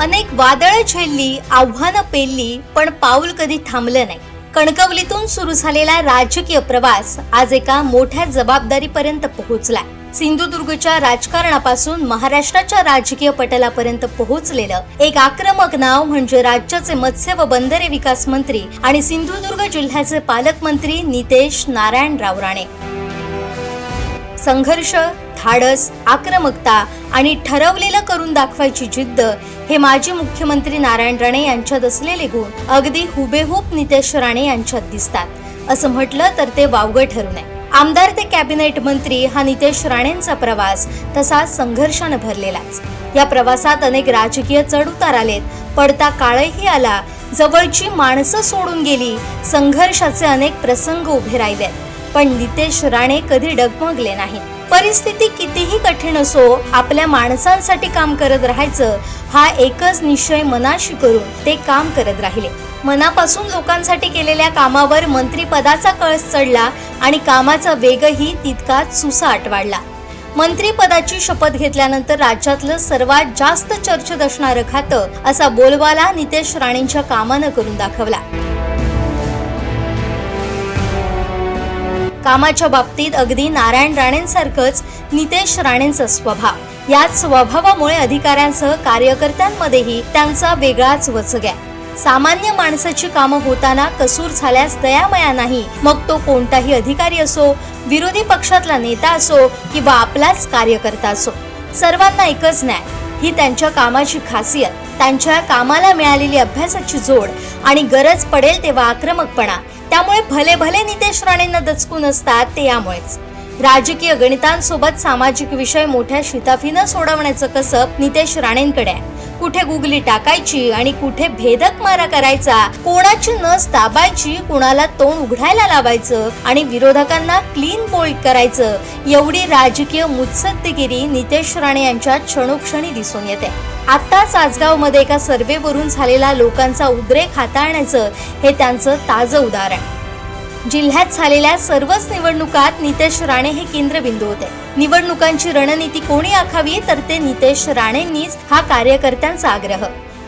अनेक वादळं झेलली, आव्हानं पेलली, पण पाऊल कधी थांबलं नाही. कणकवलीतून सुरू झालेला राजकीय प्रवास आज एका मोठ्या जबाबदारीपर्यंत पोहोचला. सिंधुदुर्गच्या राजकारणापासून महाराष्ट्राच्या राजकीय पटलापर्यंत पोहोचलेलं एक आक्रमक नाव म्हणजे राज्याचे मत्स्य व बंदरे विकास मंत्री आणि सिंधुदुर्ग जिल्ह्याचे पालकमंत्री नितेश नारायणराव राणे. संघर्ष, धाडस, आक्रमकता आणि ठरवलेलं करून दाखवायची जिद्द हे माजी मुख्यमंत्री नारायण राणे यांच्यात असलेले गुण अगदी हुबेहूब नितेश राणे यांच्यात दिसतात असं म्हटलं तर ते वावगं ठरू नये. आमदार ते कॅबिनेट मंत्री हा नितेश राणेंचा प्रवास तसा संघर्षानं भरलेलाच. या प्रवासात अनेक राजकीय चढउतार आलेत, पडता काळही आला, जवळची माणसं सोडून गेली, संघर्षाचे अनेक प्रसंग उभे राहिलेत, पण नितेश राणे कधी डगमगले नाहीत. परिस्थिती कितीही कठीण असो, आपल्या माणसांसाठी काम करत राहायचं हा एकच निश्चय मनाशी करून ते काम करत राहिले. मनापासून लोकांसाठी केलेल्या कामावर मंत्रीपदाचा कळस चढला आणि कामाचा वेगही तितकाच सुसाट वाढला. मंत्रीपदाची शपथ घेतल्यानंतर राज्यातलं सर्वात जास्त चर्चेत असणारं खातं असा बोलबाला नितेश राणेंच्या कामानं करून दाखवला. कामाच्या बाबतीत अगदी नारायण राणेंसारखंच नितेश राणेंचा स्वभाव. याच स्वभावामुळे अधिकाऱ्यांसह कार्यकर्त्यांमध्येही त्यांचा वेगळाच वचक आहे. सामान्य माणसाची कामं होताना कसूर झाल्यास दयामया नाही, मग तो कोणताही अधिकारी असो, विरोधी पक्षातला नेता असो किंवा आपलाच कार्यकर्ता असो, सर्वांना एकच न्याय ही त्यांच्या कामाची खासियत. त्यांच्या कामाला मिळालेली अभ्यासाची जोड आणि गरज पडेल तेव्हा आक्रमकपणा, त्यामुळे भले भले नितेश राणेंना दचकून असतात ते यामुळेच. राजकीय गणितांसोबत सामाजिक विषय मोठ्या शिताफीनं सोडवण्याचं कसब नितेश राणेंकडे आहे. कुठे गुगली टाकायची आणि कुठे भेदक मारा करायचा, कोणाची नस दाबायची, कुणाला तोंड उघडायला लावायचं आणि विरोधकांना क्लीन बोल्ड करायचं, एवढी राजकीय मुत्सद्देगिरी नितेश राणे यांच्या क्षणोक्षणी दिसून येते. आत्ताच आजगावमध्ये एका सर्व्हेवरून झालेला लोकांचा उद्रेक हाताळण्याचं हे त्यांचं ताजं उदाहरण. जिल्ह्यात झालेल्या सर्वच निवडणुकात नितेश राणे हे केंद्रबिंदू होते. निवडणुकांची रणनीती कोणी आखावी तर ते नितेश राणेंनीच हा कार्यकर्त्यांचा आग्रह.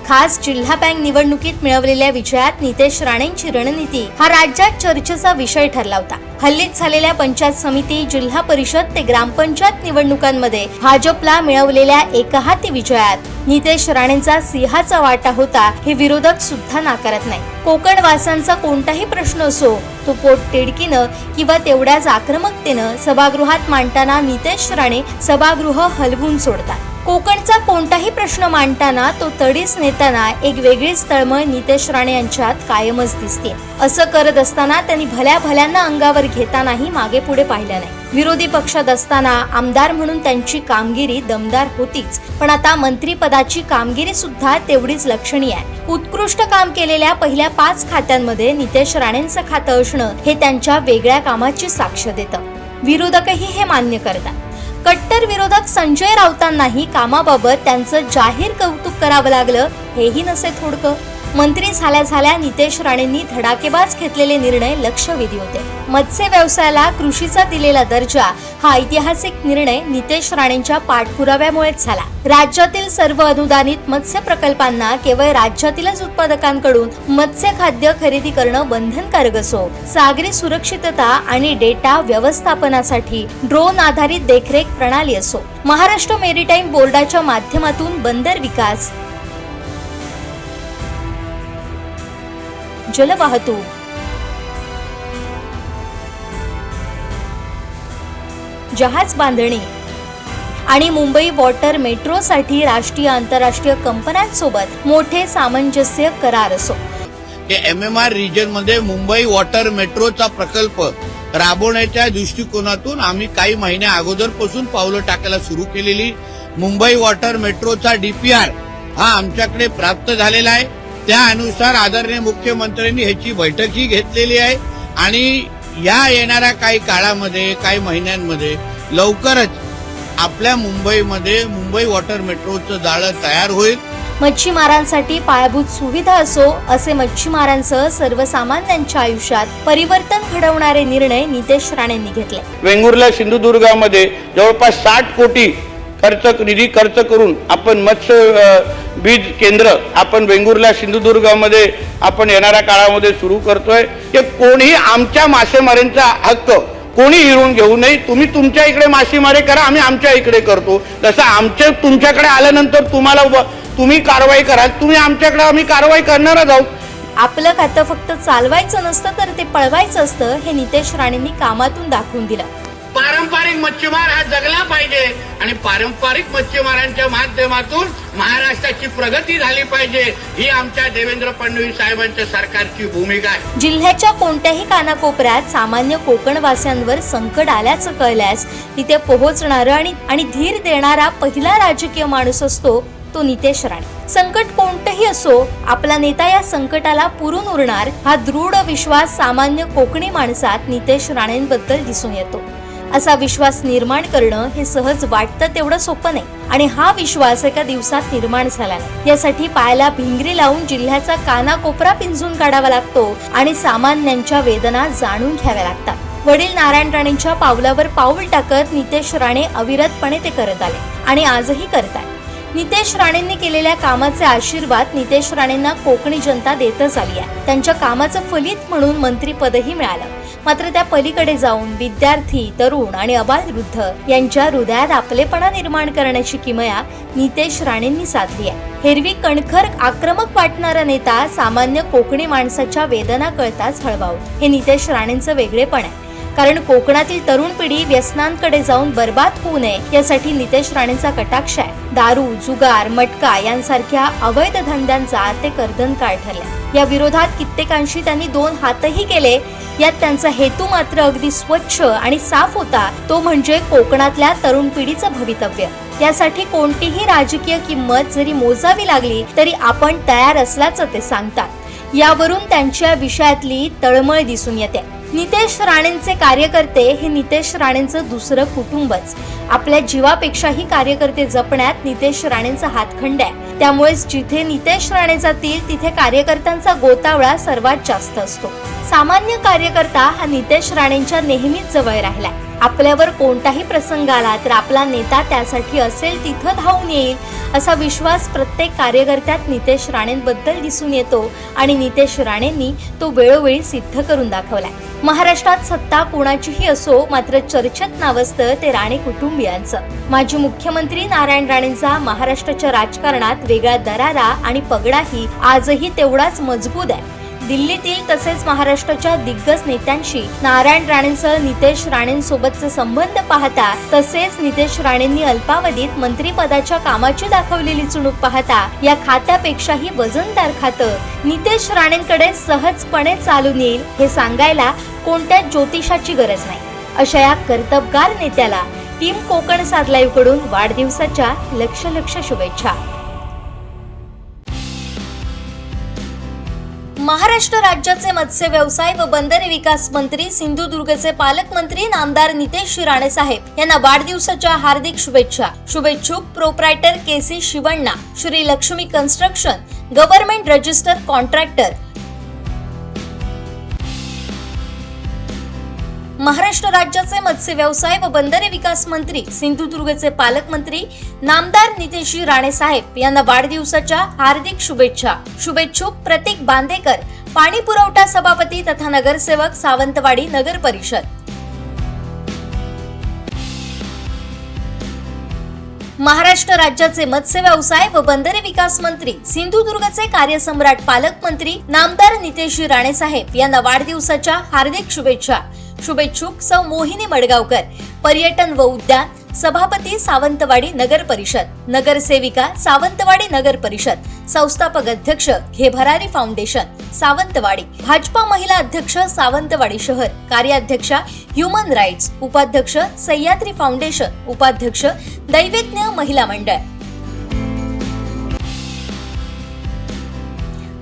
खास जिल्हा बँक निवडणुकीत मिळवलेल्या विजयात नितेश राणेंची रणनीती हा राज्यात चर्चेचा विषय ठरला होता. हल्लीच झालेल्या पंचायत समिती, जिल्हा परिषद ते ग्रामपंचायत निवडणुकांमध्ये भाजपला मिळवलेल्या एकहाती विजयात नितेश राणेंचा सिंहाचा वाटा होता हे विरोधक सुद्धा नाकारत नाही. कोकणवासांचा कोणताही प्रश्न असो तो पोटतिडकीनं किंवा तेवढ्याच आक्रमकतेनं सभागृहात मांडताना नितेश राणे सभागृह हलवून सोडतात. कोकणचा कोणताही प्रश्न मांडताना तो तडीस नेताना एक वेगळीच तळमळ नितेश राणे यांच्यात कायमच दिसते. असं करत असताना त्यांनी भल्या भल्यांना अंगावर घेतानाही मागे पुढे पाहिलं नाही. विरोधी पक्षात असताना आमदार म्हणून त्यांची कामगिरी दमदार होतीच, पण आता मंत्रीपदाची कामगिरी सुद्धा तेवढीच लक्षणीय आहे. उत्कृष्ट काम केलेल्या पहिल्या 5 खात्यांमध्ये नितेश राणेंचं खातं असणं हे त्यांच्या वेगळ्या कामाची साक्ष देतं. विरोधकही हे मान्य करतात. कट्टर विरोधक संजय राऊतांनाही कामाबाबत त्यांचं जाहीर कौतुक करावं लागलं हेही नसे थोडकं. मंत्री झाल्या झाल्या नितेश राणेंनी धडाकेबाज घेतलेले निर्णय लक्षवेधी होते. मत्स्य व्यवसायाला कृषीचा दिलेला दर्जा हा ऐतिहासिक निर्णय नितेश राणेंच्या पाठपुराव्यामुळेच झाला. राज्यातील सर्व अनुदानित मत्स्य प्रकल्पांना केवळ राज्यातीलच उत्पादकांकडून मत्स्य खाद्य खरेदी करणं बंधनकारक असो, सागरी सुरक्षितता आणि डेटा व्यवस्थापनासाठी ड्रोन आधारित देखरेख प्रणाली असो, महाराष्ट्र मेरीटाईम बोर्डाच्या माध्यमातून बंदर विकास, जलवाहतूक, जहाज बांधणी आणि मुंबई वॉटर मेट्रोसाठी राष्ट्रीय आंतरराष्ट्रीय कंपन्यांसोबत मोठे सामंजस्य करार असो. MMR रिजन मध्ये मुंबई वॉटर मेट्रोचा प्रकल्प राबवण्याच्या दृष्टिकोनातून आम्ही काही महिन्या अगोदरपासून पावलं टाकायला सुरू केलेली. मुंबई वॉटर मेट्रोचा DPR हा आमच्याकडे प्राप्त झालेला आहे. त्या अनुसार आदरणीय मुख्यमंत्र्यांनी ह्याची बैठकही घेतलेली आहे आणि या येणाऱ्या काही काळामध्ये, काही महिन्यांमध्ये लवकरच आपल्या मुंबईमध्ये मुंबई वॉटर मेट्रोचं जाळं तयार होईल. मच्छीमारांसाठी पायाभूत सुविधा असो, असे मच्छीमारांसह सर्वसामान्यांच्या आयुष्यात परिवर्तन घडवणारे निर्णय नितेश राणेंनी घेतले. वेंगुर्ला सिंधुदुर्गामध्ये जवळपास 60 कोटी निधी खर्च करून आपण मत्स्य बीज केंद्र आपण वेंगुर्ला सिंधुदुर्गामध्ये आपण येणाऱ्या काळामध्ये सुरू करतोय. की कोणीही आमच्या मासेमारीचा हक्क कोणी हिरवून घेऊ नये. तुम्ही तुमच्या इकडे मासेमारी करा, आम्ही आमच्या इकडे करतो. जसं आमच्या तुमच्याकडे आल्यानंतर तुम्ही कारवाई कराल, तुम्ही आमच्याकडे, आम्ही कारवाई करणारच आहोत. आपलं खातं फक्त चालवायचं नसतं तर ते पळवायचं असतं, हे नितेश राणेंनी कामातून दाखवून दिलं. पारंपरिक मच्छीमार हा जगला पाहिजे आणि पारंपरिक मच्छीमारांच्या माध्यमातून महाराष्ट्राची प्रगती झाली पाहिजे, ही आमच्या देवेंद्र फडणवीस साहेबांच्या सरकारची भूमिका आहे. जिल्ह्याच्या कोणत्याही कानाकोपऱ्यात सामान्य कोकणवासियांवर संकट आल्याचं कळल्यास तिथे पोहोचणारं आणि धीर देणारा पहिला राजकीय माणूस असतो तो नितेश राणे. संकट कोणतंही असो, आपला नेता या संकटाला पुरून उरणार, हा दृढ विश्वास सामान्य कोकणी माणसात नितेश राणेंबद्दल दिसून येतो. असा विश्वास निर्माण करणं हे सहज वाटतं तेवढं सोपं नाही आणि हा विश्वास एका दिवसात निर्माण झाला नाही. यासाठी पायाला भिंगरी लावून जिल्ह्याचा कानाकोपरा पिंजून काढावा लागतो आणि सामान्यांच्या वेदना जाणून घ्याव्या लागतात. वडील नारायण राणेंच्या पावलावर पाऊल टाकत नितेश राणे अविरतपणे ते करत आले आणि आजही करतात. नितेश राणेंनी केलेल्या कामाचे आशीर्वाद नितेश राणेंना कोकणी जनता देतच आली आहे. त्यांच्या कामाचं फलित म्हणून मंत्रीपदही मिळालं. मात्र त्या पलीकडे जाऊन विद्यार्थी, तरुण आणि अबालवृद्ध यांच्या हृदयात आपलेपणा निर्माण करण्याची किमया नितेश राणेंनी साधली आहे. हेरवी कणखर आक्रमक वाटणारा नेता सामान्य कोकणी माणसाच्या वेदना कळताच हळवावतो. हे नितेश राणेंचं वेगळेपण आहे. कारण कोकणातील तरुण पिढी व्यसनांकडे जाऊन बर्बाद होऊ नये यासाठी नितेश राणेंचा कटाक्ष आहे. दारू, जुगार, मटका यांसारख्या अवैध धंद्यांचा ते कर्दनकाळ ठरले. या विरोधात कित्येकांशी त्यांनी दोन हातही केले. यात त्यांचा हेतू मात्र अगदी स्वच्छ आणि साफ होता, तो म्हणजे कोकणातल्या तरुण पिढीचं भवितव्य. यासाठी कोणतीही राजकीय किंमत जरी मोजावी लागली तरी आपण तयार असल्याचं ते सांगतात. यावरून त्यांच्या विषयातली तळमळ दिसून येते. नितेश राणेंचे कार्यकर्ते हे नितेश राणेंचं दुसरं कुटुंबच. आपल्या जीवापेक्षाही कार्यकर्ते जपण्यात नितेश राणेंचा हातखंड आहे. त्यामुळेच जिथे नितेश राणे जातील तिथे कार्यकर्त्यांचा गोतावळा सर्वात जास्त असतो. सामान्य कार्यकर्ता हा नितेश राणेंच्या नेहमीच जवळ राहिलाय. आपल्यावर कोणताही प्रसंग आला तर आपला नेता त्यासाठी असेल तिथं धावून येईल असा विश्वास प्रत्येक कार्यकर्त्यात नितेश राणेंबद्दल दिसून येतो आणि नितेश राणेंनी तो वेळोवेळी सिद्ध करून दाखवलाय. महाराष्ट्रात सत्ता कोणाचीही असो, मात्र चर्चेत नाव असतं ते राणे कुटुंबियांचं. माजी मुख्यमंत्री नारायण राणेंचा महाराष्ट्राच्या राजकारणात वेगळा दरारा आणि पगडाही आजही तेवढाच मजबूत आहे. दिल्लीतील तसेच महाराष्ट्राच्या दिग्गज नेत्यांशी नारायण राणेंसह नितेश राणेंसोबतचे संबंध पाहता, तसेच नितेश राणेंनी अल्पावधीत मंत्रिपदाच्या कामाची दाखवलेली चुणूक पाहता, या खात्यापेक्षाही वजनदार खातं नितेश राणेंकडे सहजपणे चालून येईल हे सांगायला कोणत्या ज्योतिषाची गरज नाही. अशा या कर्तबगार नेत्याला टीम कोकण सात लाईव्ह कडून वाढदिवसाच्या लक्ष शुभेच्छा. महाराष्ट्र राज्याचे मत्स्य व्यवसाय व बंदरे विकास मंत्री, सिंधुदुर्गचे पालकमंत्री नामदार नितेश राणे साहेब यांना वाढदिवसाच्या हार्दिक शुभेच्छा. शुभेच्छुक proprietor K C Shivanna, Shri Lakshmi construction, government register contractor. Maharashtra राज्याचे मत्स्य व्यवसाय व बंदरे विकास मंत्री, सिंधुदुर्गचे पालकमंत्री नामदार नितेश राणे साहेब यांना वाढदिवसाच्या हार्दिक शुभेच्छा. शुभेच्छुक प्रतीक बांदेकर, पाणी पुरवठा सभापती तथा नगरसेवक, सावंतवाडी नगर परिषद. महाराष्ट्र राज्याचे मत्स्य व्यवसाय व बंदरे विकास मंत्री, सिंधुदुर्गचे कार्यसम्राट पालकमंत्री नामदार नितेश राणे साहेब यांना वाढदिवसाच्या हार्दिक शुभेच्छा. शुभेच्छुक सौ मोहिनी मडगावकर, पर्यटन व उद्यान सभापती, सावंतवाडी नगर परिषद, नगरसेविका, सावंतवाडी नगर परिषद, संस्थापक अध्यक्ष घे भरारी फाउंडेशन, सावंतवाडी, भाजपा महिला अध्यक्ष, सावंतवाडी शहर, कार्याध्यक्षा ह्युमन राईट्स, उपाध्यक्ष सह्याद्री फाउंडेशन, उपाध्यक्ष दैवेज्ञ महिला मंडळ.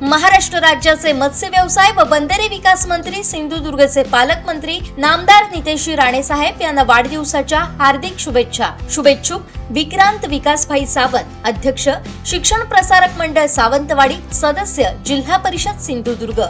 महाराष्ट्र राज्याचे मत्स्य व्यवसाय व बंदरे विकास मंत्री, सिंधुदुर्गचे पालकमंत्री नामदार नितेश राणे साहेब यांना वाढदिवसाच्या हार्दिक शुभेच्छा. शुभेच्छुक विक्रांत विकासभाई सावंत, अध्यक्ष शिक्षण प्रसारक मंडळ सावंतवाडी, सदस्य जिल्हा परिषद सिंधुदुर्ग.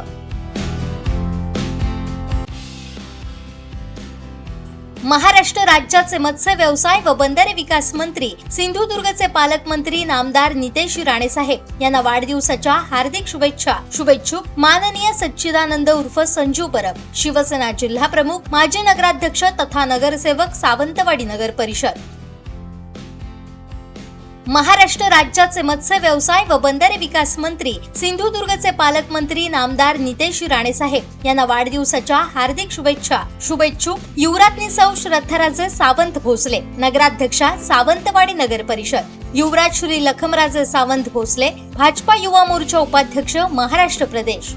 महाराष्ट्र राज्याचे मत्स्य व्यवसाय व बंदरे विकास मंत्री, सिंधुदुर्गचे पालकमंत्री नामदार नितेश राणे साहेब यांना वाढदिवसाच्या हार्दिक शुभेच्छा. शुभेच्छुक माननीय सच्चिदानंद उर्फ संजू परब, शिवसेना जिल्हा प्रमुख, माजी नगराध्यक्ष तथा नगरसेवक, सावंतवाडी नगर परिषद. महाराष्ट्र राज्याचे मत्स्य व्यवसाय व बंदरे विकास मंत्री, सिंधुदुर्गचे पालकमंत्री नामदार नितेश राणे साहेब यांना वाढदिवसाच्या हार्दिक शुभेच्छा. शुभेच्छुक युवराज्ञी सौ श्रद्धाराजे सावंत भोसले, नगराध्यक्षा, सावंतवाडी नगर परिषद. युवराज श्री लखमराजे सावंत भोसले, भाजपा युवा मोर्चा उपाध्यक्ष, महाराष्ट्र प्रदेश.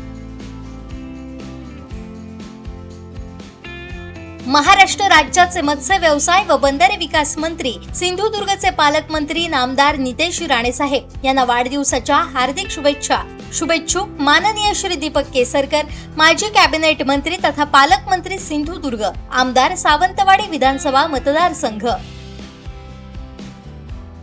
महाराष्ट्र राज्याचे मत्स्य व्यवसाय व बंदरे विकास मंत्री, सिंधुदुर्गचे पालकमंत्री नामदार नितेश राणे साहेब यांना वाढदिवसाच्या हार्दिक शुभेच्छा. शुभेच्छुक माननीय श्री दीपक केसरकर, माजी कॅबिनेट मंत्री तथा पालकमंत्री, सिंधुदुर्ग, आमदार, सावंतवाडी विधानसभा मतदारसंघ.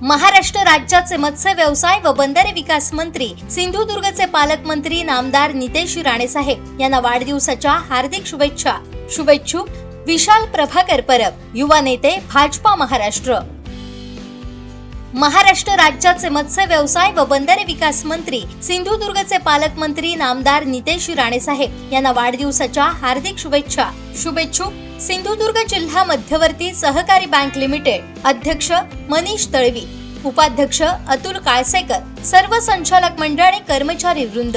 महाराष्ट्र राज्याचे मत्स्य व्यवसाय व बंदरे विकास मंत्री, सिंधुदुर्गचे पालकमंत्री नामदार नितेश राणे साहेब यांना वाढदिवसाच्या हार्दिक शुभेच्छा. शुभेच्छुक विशाल प्रभाकर परब, युवा नेते, भाजपा महाराष्ट्र. महाराष्ट्र राज्याचे मत्स्य व्यवसाय व बंदरे विकास मंत्री, सिंधुदुर्गचे पालकमंत्री नामदार नितेश राणे साहेब यांना वाढदिवसाच्या हार्दिक शुभेच्छा. शुभेच्छुक सिंधुदुर्ग जिल्हा मध्यवर्ती सहकारी बँक लिमिटेड, अध्यक्ष मनीष तळवी, उपाध्यक्ष अतुल काळसेकर, सर्व संचालक मंडळ आणि कर्मचारी वृंद.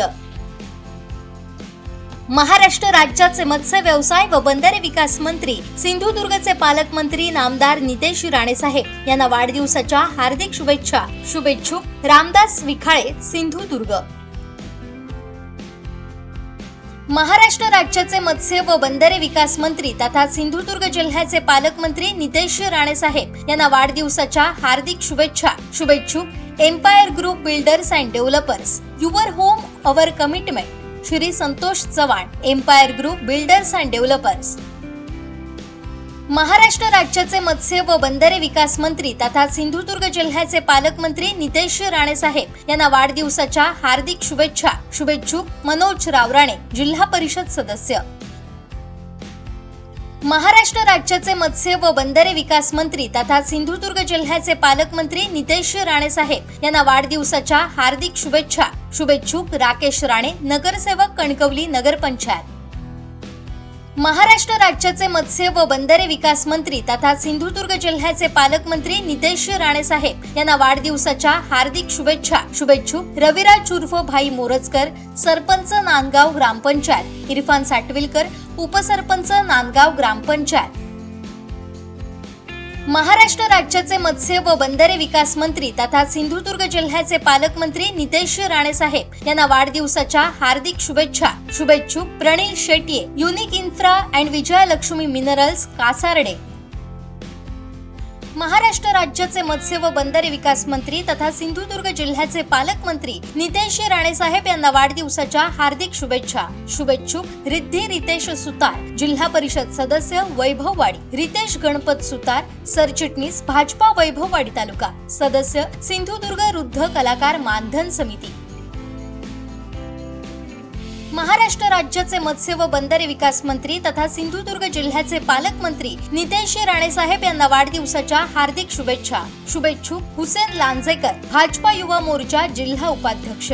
महाराष्ट्र राज्याचे मत्स्य व्यवसाय व बंदरे विकास मंत्री, सिंधुदुर्गचे पालकमंत्री नामदार नितेश राणे साहेब यांना वाढदिवसाच्या हार्दिक शुभेच्छा. शुभेच्छुक रामदास विखाळे, सिंधुदुर्ग. महाराष्ट्र राज्याचे मत्स्य व बंदरे विकास मंत्री तथा सिंधुदुर्ग जिल्ह्याचे पालकमंत्री नितेश राणे साहेब यांना वाढदिवसाच्या हार्दिक शुभेच्छा. शुभेच्छुक empire group builders and developers, your home our commitment, Shri Santosh Chavan, empire group builders and developers. Maharashtra राज्याचे मत्स्य व बंदरे विकास मंत्री तथा सिंधुदुर्ग जिल्ह्याचे पालकमंत्री नितेश राणे साहेब यांना वाढदिवसाच्या हार्दिक शुभेच्छा. शुभेच्छुक मनोज रावराणे, जिल्हा परिषद सदस्य. महाराष्ट्र राज्याचे मत्स्य व बंदरे विकास मंत्री तथा सिंधुदुर्ग जिल्ह्याचे पालकमंत्री नितेश राणे साहेब यांना वाढदिवसाच्या हार्दिक शुभेच्छा. शुभेच्छुक राकेश राणे, नगरसेवक, कणकवली नगरपंचायत. महाराष्ट्र राज्याचे मत्स्य व बंदरे विकास मंत्री तथा सिंधुदुर्ग जिल्ह्याचे पालकमंत्री नितेश राणे साहेब यांना वाढदिवसाच्या हार्दिक शुभेच्छा. शुभेच्छुक रविराज उर्फ भाई मोरजकर, सरपंच नांदगाव ग्रामपंचायत, इरफान साटविलकर, उपसरपंच नांदगाव ग्रामपंचायत. महाराष्ट्र राज्याचे मत्स्य व बंदरे विकास मंत्री तथा सिंधुदुर्ग जिल्ह्याचे पालकमंत्री नितेश राणे साहेब यांना वाढदिवसाच्या हार्दिक शुभेच्छा. शुभेच्छुक Pranil Shetye, unique infra and Vijaylakshmi minerals, Kasarde. Maharashtra राज्याचे मत्स्य व बंदरे विकास मंत्री तथा सिंधुदुर्ग जिल्ह्याचे पालकमंत्री नितेश राणे साहेब यांना वाढदिवसाच्या हार्दिक शुभेच्छा. शुभेच्छुक रिद्धी रितेश सुतार, जिल्हा परिषद सदस्य, वैभववाडी, रितेश गणपत सुतार, सरचिटणीस, भाजपा, वैभववाडी तालुका, सदस्य, सिंधुदुर्ग वृद्ध कलाकार मानधन समिती. महाराष्ट्र राज्याचे मत्स्य व बंदरे विकास मंत्री तथा सिंधुदुर्ग जिल्ह्याचे पालकमंत्री नितेश राणे साहेब यांना वाढदिवसाच्या हार्दिक शुभेच्छा. शुभेच्छुक हुसेन लांजेकर, भाजपा युवा मोर्चा, जिल्हा उपाध्यक्ष.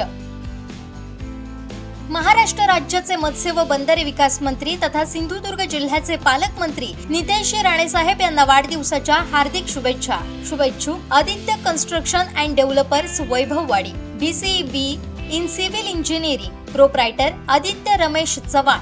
महाराष्ट्र राज्याचे मत्स्य व बंदरे विकास मंत्री तथा सिंधुदुर्ग जिल्ह्याचे पालकमंत्री नितेश राणे साहेब यांना वाढदिवसाच्या हार्दिक शुभेच्छा. शुभेच्छुक Aditya construction and developers, Vaibhavwadi, DCB in civil engineering, proprietor Aditya Ramesh Chavan.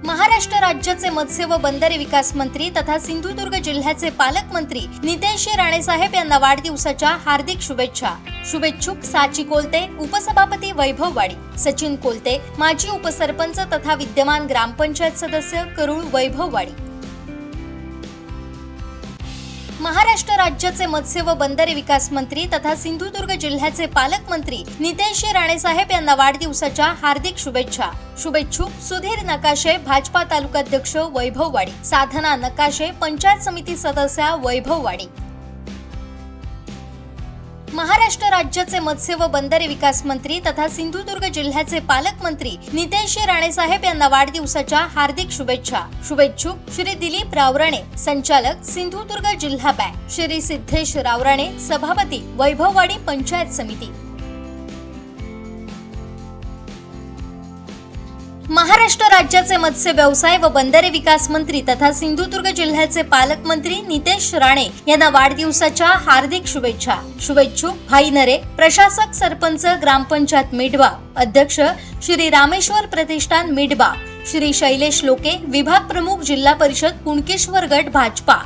Maharashtra राज्याचे मत्स्य व बंदरे विकास मंत्री तथा सिंधुदुर्ग जिल्ह्याचे पालकमंत्री नितेश राणे साहेब यांना वाढदिवसाच्या हार्दिक शुभेच्छा. शुभेच्छुक साची कोलते, उपसभापती, वैभववाडी, सचिन कोलते, माजी उपसरपंच तथा विद्यमान ग्रामपंचायत सदस्य, करूळ, वैभववाडी. महाराष्ट्र राज्याचे मत्स्य व बंदरे विकास मंत्री तथा सिंधुदुर्ग जिल्ह्याचे पालकमंत्री नितेश राणे साहेब यांना वाढदिवसाच्या हार्दिक शुभेच्छा. शुभेच्छुक सुधीर नकाशे, भाजपा तालुकाध्यक्ष, वैभववाडी, साधना नकाशे, पंचायत समिती सदस्या, वैभववाडी. महाराष्ट्र राज्याचे मत्स्य व बंदरे विकास मंत्री तथा सिंधुदुर्ग जिल्ह्याचे पालकमंत्री नितेश राणे साहेब यांना वाढदिवसाच्या हार्दिक शुभेच्छा। शुभेच्छुक श्री दिलीप रावराणे, संचालक सिंधुदुर्ग जिल्हा बँक, श्री सिद्धेश रावराणे, सभापती वैभववाडी पंचायत समिती। महाराष्ट्र राज्याचे मत्स्य व्यवसाय व बंदरे विकास मंत्री तथा सिंधुदुर्ग जिल्ह्याचे पालकमंत्री नितेश राणे यांना वाढदिवसाच्या हार्दिक शुभेच्छा। शुभेच्छुक भाई नरे, प्रशासक सरपंच ग्रामपंचायत मिडबा, अध्यक्ष श्री रामेश्वर प्रतिष्ठान मिडबा, श्री शैलेश लोके, विभाग प्रमुख जिल्हा परिषद कुणकेश्वर गट भाजपा।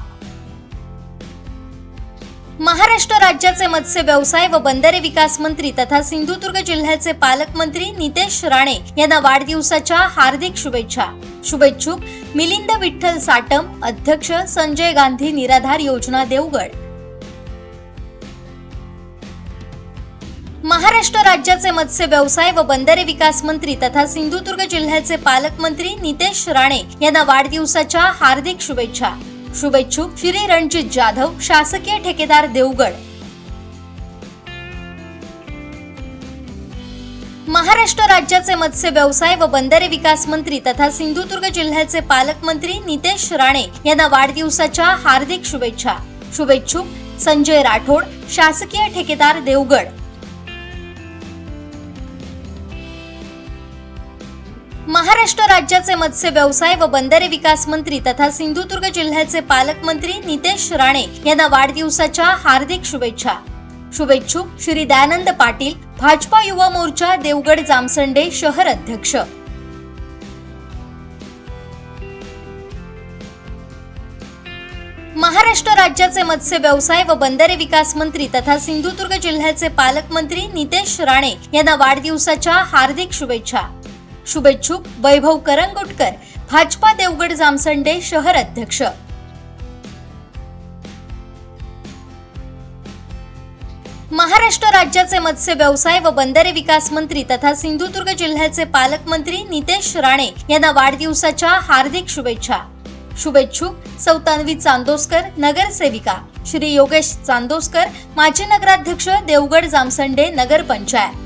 महाराष्ट्र राज्याचे मत्स्य व्यवसाय व बंदरे विकास मंत्री तथा सिंधुदुर्ग जिल्ह्याचे पालकमंत्री नितेश राणे यांना वाढदिवसाच्या हार्दिक शुभेच्छा। शुभेच्छुक मिलिंद विठ्ठल साटम, अध्यक्ष संजय गांधी निराधार योजना देवगड। महाराष्ट्र राज्याचे मत्स्य व्यवसाय व बंदरे विकास मंत्री तथा सिंधुदुर्ग जिल्ह्याचे पालकमंत्री नितेश राणे यांना वाढदिवसाच्या हार्दिक शुभेच्छा। शुभेच्छुक श्री रणजित जाधव, शासकीय ठेकेदार देवगड। महाराष्ट्र राज्याचे मत्स्य व्यवसाय व बंदरे विकास मंत्री तथा सिंधुदुर्ग जिल्ह्याचे पालकमंत्री नितेश राणे यांना वाढदिवसाच्या हार्दिक शुभेच्छा। शुभेच्छुक संजय राठोड, शासकीय ठेकेदार देवगड। महाराष्ट्र राज्याचे मत्स्य व्यवसाय व बंदरे विकास मंत्री तथा सिंधुदुर्ग जिल्ह्याचे पालकमंत्री नितेश राणे यांना वाढदिवसाच्या हार्दिक शुभेच्छा। शुभेच्छुक श्री दयानंद पाटील, भाजपा युवा मोर्चा देवगड जामसंडे शहर अध्यक्ष। महाराष्ट्र राज्याचे मत्स्य व्यवसाय व बंदरे विकास मंत्री तथा सिंधुदुर्ग जिल्ह्याचे पालकमंत्री नितेश राणे यांना वाढदिवसाच्या हार्दिक शुभेच्छा। शुभेच्छुक वैभव करंगुटकर, भाजपा देवगड जामसंडे शहर अध्यक्ष। महाराष्ट्र राज्याचे मत्स्य व्यवसाय व बंदरे विकास मंत्री तथा सिंधुदुर्ग जिल्ह्याचे पालकमंत्री नितेश राणे यांना वाढदिवसाच्या हार्दिक शुभेच्छा। शुभेच्छुक सौतान्वी चांदोसकर, नगरसेविका, श्री योगेश चांदोसकर, माजी नगराध्यक्ष देवगड जामसंडे नगर पंचायत।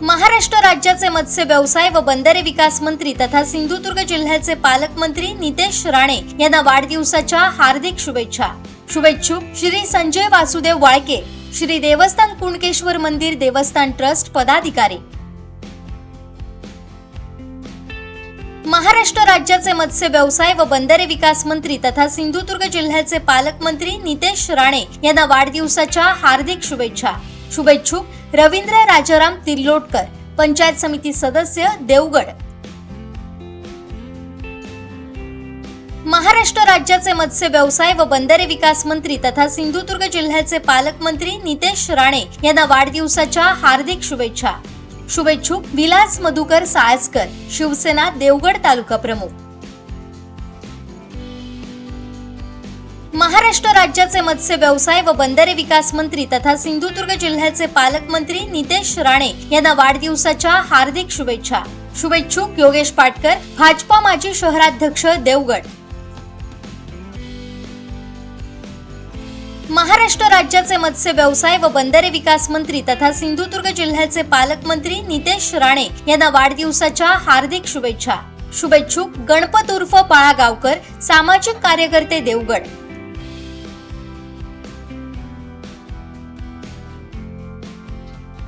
महाराष्ट्र राज्याचे मत्स्य व्यवसाय व बंदरे विकास मंत्री तथा सिंधुदुर्ग जिल्ह्याचे पालकमंत्री नितेश राणे यांना वाढदिवसाच्या हार्दिक शुभेच्छा। शुभेच्छुक श्री संजय वासुदेव वाळके, श्री देवस्थान कुणकेश्वर मंदिर देवस्थान ट्रस्ट पदाधिकारी। महाराष्ट्र राज्याचे मत्स्य व्यवसाय व बंदरे विकास मंत्री तथा सिंधुदुर्ग जिल्ह्याचे पालकमंत्री नितेश राणे यांना वाढदिवसाच्या हार्दिक शुभेच्छा। शुभेच्छुक रवींद्र राजाराम तिर्लोटकर, पंचायत समिती सदस्य देवगड। महाराष्ट्र राज्याचे मत्स्य व्यवसाय व बंदरे विकास मंत्री तथा सिंधुदुर्ग जिल्ह्याचे पालकमंत्री नितेश राणे यांना वाढदिवसाच्या हार्दिक शुभेच्छा। शुभेच्छुक विलास मधुकर साळसकर, शिवसेना देवगड तालुका प्रमुख। महाराष्ट्र राज्याचे मत्स्य व्यवसाय व बंदरे विकास मंत्री तथा सिंधुदुर्ग जिल्ह्याचे पालकमंत्री नितेश राणे यांना वाढदिवसाच्या हार्दिक शुभेच्छा। शुभेच्छुक योगेश पाटकर, भाजपा माजी शहराध्यक्ष देवगड। महाराष्ट्र राज्याचे मत्स्य व्यवसाय व बंदरे विकास मंत्री तथा सिंधुदुर्ग जिल्ह्याचे पालकमंत्री नितेश राणे यांना वाढदिवसाच्या हार्दिक शुभेच्छा। शुभेच्छुक गणपत उर्फ बाळा गावकर, सामाजिक कार्यकर्ते देवगड।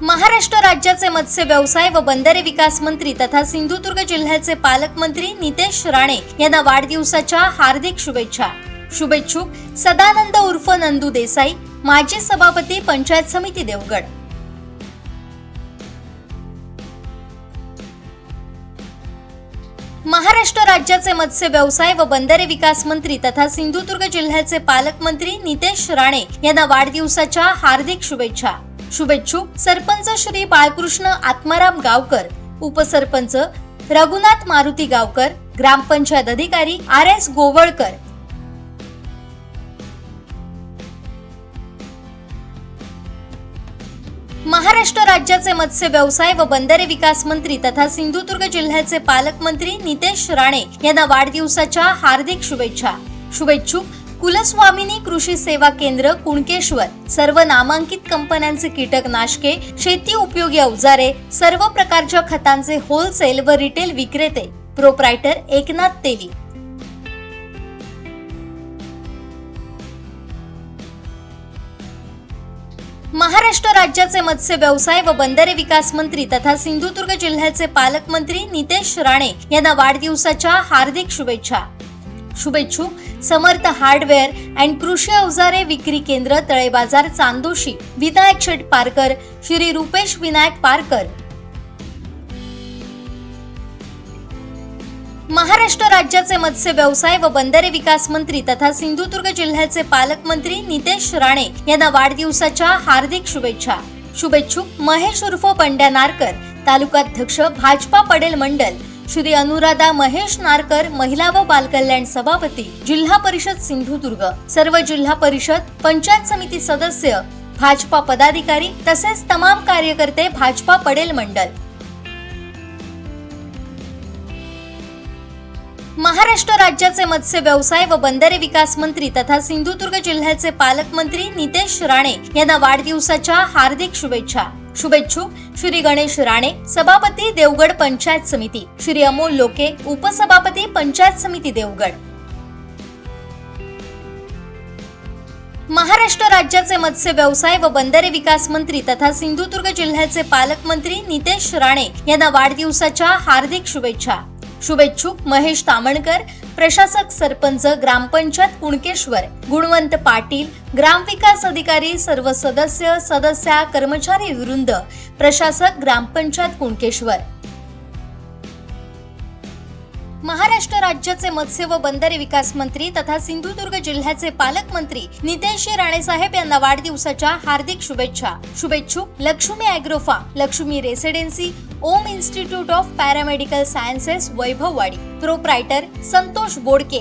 महाराष्ट्र राज्याचे मत्स्य व्यवसाय व बंदरे विकास मंत्री तथा सिंधुदुर्ग जिल्ह्याचे पालकमंत्री नितेश राणे यांना वाढदिवसाच्या हार्दिक शुभेच्छा। शुभेच्छुक सदानंद उर्फ नंदू देसाई, माजी सभापती पंचायत समिती देवगड। महाराष्ट्र राज्याचे मत्स्य व्यवसाय व बंदरे विकास मंत्री तथा सिंधुदुर्ग जिल्ह्याचे पालकमंत्री नितेश राणे यांना वाढदिवसाच्या हार्दिक शुभेच्छा। शुभेच्छुक सरपंच श्री बाळकृष्ण आत्माराम गावकर, उपसरपंच रघुनाथ मारुती गावकर, ग्रामपंचायत अधिकारी RS गोवळकर। महाराष्ट्र राज्याचे मत्स्य व्यवसाय व बंदरे विकास मंत्री तथा सिंधुदुर्ग जिल्ह्याचे पालकमंत्री नितेश राणे यांना वाढदिवसाच्या हार्दिक शुभेच्छा। शुभेच्छुक कुलस्वामिनी कृषी सेवा केंद्र कुणकेश्वर, सर्व नामांकित कंपन्यांचे कीटकनाशके, शेती उपयोगी अवजारे, सर्व प्रकारच्या खतांचे होलसेल व रिटेल विक्रेते, प्रोप्रायटर एकनाथ तेली. महाराष्ट्र राज्याचे मत्स्य व्यवसाय व बंदरे विकास मंत्री तथा सिंधुदुर्ग जिल्ह्याचे पालकमंत्री नितेश राणे यांना वाढदिवसाच्या हार्दिक शुभेच्छा. शुभेच्छुक समर्थ हार्डवेअर अँड कृषी अवजारे विक्री केंद्र, तळे बाजार, चांदोशी, विनायक शेठ पारकर, श्री रुपेश विनायक पारकर. महाराष्ट्र राज्याचे मत्स्य व्यवसाय व बंदरे विकास मंत्री तथा सिंधुदुर्ग जिल्ह्याचे पालकमंत्री नितेश राणे यांना वाढदिवसाच्या हार्दिक शुभेच्छा. शुभेच्छुक महेश उर्फ बंड्या नारकर, तालुकाध्यक्ष भाजपा पडेल मंडल, श्री अनुराधा महेश नारकर, महिला व बालकल्याण सभापती, जिल्हा परिषद सिंधुदुर्ग, सर्व जिल्हा परिषद, पंचायत समिती सदस्य, भाजपा पदाधिकारी तसेच तमाम कार्यकर्ते, भाजपा पडेल मंडल. महाराष्ट्र राज्याचे मत्स्य व्यवसाय व बंदरे विकास मंत्री तथा सिंधुदुर्ग जिल्ह्याचे पालकमंत्री नितेश राणे यांना वाढदिवसाच्या हार्दिक शुभेच्छा. शुभेच्छुक श्री गणेश राणे, सभापती देवगड पंचायत समिती, श्री अमोल लोके, उपसभापती पंचायत समिती देवगड. महाराष्ट्र राज्याचे मत्स्य व्यवसाय व बंदरे विकास मंत्री तथा सिंधुदुर्ग जिल्ह्याचे पालकमंत्री नितेश राणे यांना वाढदिवसाच्या हार्दिक शुभेच्छा. शुभेच्छुक महेश तामणकर, प्रशासक सरपंच ग्रामपंचायत कुणकेश्वर, गुणवंत पाटील, ग्रामविकास अधिकारी, सर्व सदस्य, सदस्या, कर्मचारी वृंद, प्रशासक ग्रामपंचायत कुणकेश्वर. महाराष्ट्र राज्याचे मत्स्य व बंदरे विकास मंत्री तथा सिंधुदुर्ग जिल्ह्याचे पालकमंत्री नितेश राणे साहेब यांना वाढदिवसाच्या हार्दिक शुभेच्छा. शुभेच्छुक लक्ष्मी ॲग्रोफा, Lakshmi residency, Om institute of paramedical sciences, Vaibhavwadi, proprietor Santosh Bodke,